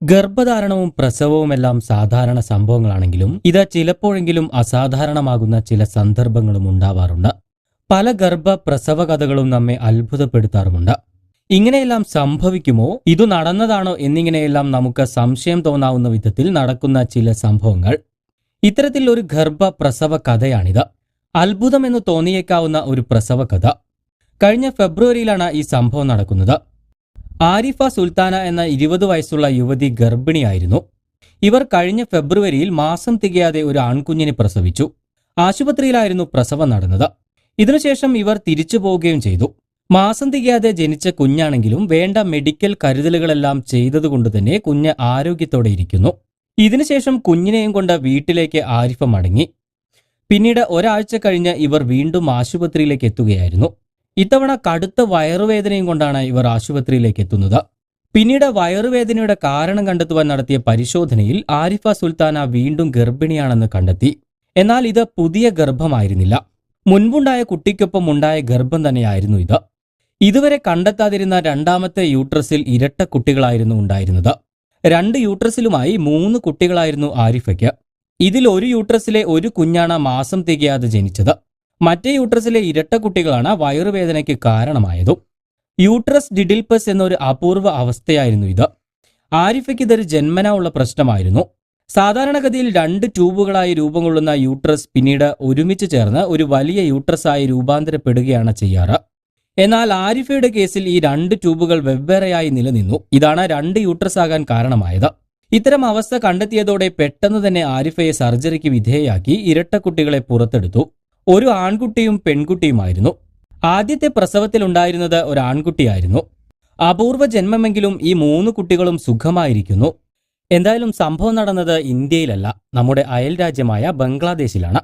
ഗർഭധാരണവും പ്രസവവുമെല്ലാം സാധാരണ സംഭവങ്ങളാണെങ്കിലും ഇത് ചിലപ്പോഴെങ്കിലും അസാധാരണമാകുന്ന ചില സന്ദർഭങ്ങളും ഉണ്ടാവാറുണ്ട്. പല ഗർഭ പ്രസവ കഥകളും നമ്മെ അത്ഭുതപ്പെടുത്താറുമുണ്ട്. ഇങ്ങനെയെല്ലാം സംഭവിക്കുമോ, ഇതു നടന്നതാണോ എന്നിങ്ങനെയെല്ലാം നമുക്ക് സംശയം തോന്നാവുന്ന വിധത്തിൽ നടക്കുന്ന ചില സംഭവങ്ങൾ. ഇത്തരത്തിൽ ഒരു ഗർഭ പ്രസവ കഥയാണിത്. അത്ഭുതമെന്ന് തോന്നിയേക്കാവുന്ന ഒരു പ്രസവ കഥ. കഴിഞ്ഞ ഫെബ്രുവരിയിലാണ് ഈ സംഭവം നടക്കുന്നത്. ആരിഫ സുൽത്താന എന്ന 20 വയസ്സുള്ള യുവതി ഗർഭിണിയായിരുന്നു. ഇവർ കഴിഞ്ഞ ഫെബ്രുവരിയിൽ മാസം തികയാതെ ഒരു ആൺകുഞ്ഞിനെ പ്രസവിച്ചു. ആശുപത്രിയിലായിരുന്നു പ്രസവം നടന്നത്. ഇതിനുശേഷം ഇവർ തിരിച്ചു പോവുകയും ചെയ്തു. മാസം തികയാതെ ജനിച്ച കുഞ്ഞാണെങ്കിലും വേണ്ട മെഡിക്കൽ കരുതലുകളെല്ലാം ചെയ്തതുകൊണ്ട് തന്നെ കുഞ്ഞ് ആരോഗ്യത്തോടെ ഇരിക്കുന്നു. ഇതിനുശേഷം കുഞ്ഞിനെയും കൊണ്ട് വീട്ടിലേക്ക് ആരിഫ മടങ്ങി. പിന്നീട് ഒരാഴ്ച കഴിഞ്ഞ് ഇവർ വീണ്ടും ആശുപത്രിയിലേക്ക് എത്തുകയായിരുന്നു. ഇത്തവണ കടുത്ത വയറുവേദനയും കൊണ്ടാണ് ഇവർ ആശുപത്രിയിലേക്ക് എത്തുന്നത്. പിന്നീട് വയറുവേദനയുടെ കാരണം കണ്ടെത്തുവാൻ നടത്തിയ പരിശോധനയിൽ ആരിഫ സുൽത്താന വീണ്ടും ഗർഭിണിയാണെന്ന് കണ്ടെത്തി. എന്നാൽ ഇത് പുതിയ ഗർഭമായിരുന്നില്ല. മുൻപുണ്ടായ കുട്ടിക്കൊപ്പം ഉണ്ടായ ഗർഭം തന്നെയായിരുന്നു ഇത്. ഇതുവരെ കണ്ടെത്താതിരുന്ന രണ്ടാമത്തെ യൂട്രസിൽ ഇരട്ട കുട്ടികളായിരുന്നു ഉണ്ടായിരുന്നത്. 2 യൂട്രസിലുമായി 3 കുട്ടികളായിരുന്നു ആരിഫയ്ക്ക്. ഇതിൽ ഒരു യൂട്രസിലെ ഒരു കുഞ്ഞാണ് മാസം തികയാതെ ജനിച്ചത്. മറ്റേ യൂട്രസിലെ ഇരട്ട കുട്ടികളാണ് വയറുവേദനയ്ക്ക് കാരണമായതും. യൂട്രസ് ഡിഡിൽപസ് എന്നൊരു അപൂർവ അവസ്ഥയായിരുന്നു ഇത്. ആരിഫയ്ക്ക് ഇതൊരു ജന്മനാ ഉള്ള പ്രശ്നമായിരുന്നു. സാധാരണഗതിയിൽ 2 ട്യൂബുകളായി രൂപം കൊള്ളുന്ന യൂട്രസ് പിന്നീട് ഒരുമിച്ച് ചേർന്ന് ഒരു വലിയ യൂട്രസായി രൂപാന്തരപ്പെടുകയാണ് ചെയ്യാറ്. എന്നാൽ ആരിഫയുടെ കേസിൽ ഈ 2 ട്യൂബുകൾ വെവ്വേറെയായി നിലനിന്നു. ഇതാണ് 2 യൂട്രസ് ആകാൻ കാരണമായത്. ഇത്തരം അവസ്ഥ കണ്ടെത്തിയതോടെ പെട്ടെന്ന് തന്നെ ആരിഫയെ സർജറിക്ക് വിധേയയാക്കി ഇരട്ടക്കുട്ടികളെ പുറത്തെടുത്തു. ഒരു ആൺകുട്ടിയും പെൺകുട്ടിയുമായിരുന്നു. ആദ്യത്തെ പ്രസവത്തിലുണ്ടായിരുന്നത് ഒരു ആൺകുട്ടിയായിരുന്നു. അപൂർവ ജന്മമെങ്കിലും ഈ 3 കുട്ടികളും സുഖമായിരിക്കുന്നു. എന്തായാലും സംഭവം നടന്നത് ഇന്ത്യയിലല്ല, നമ്മുടെ അയൽ രാജ്യമായ ബംഗ്ലാദേശിലാണ്.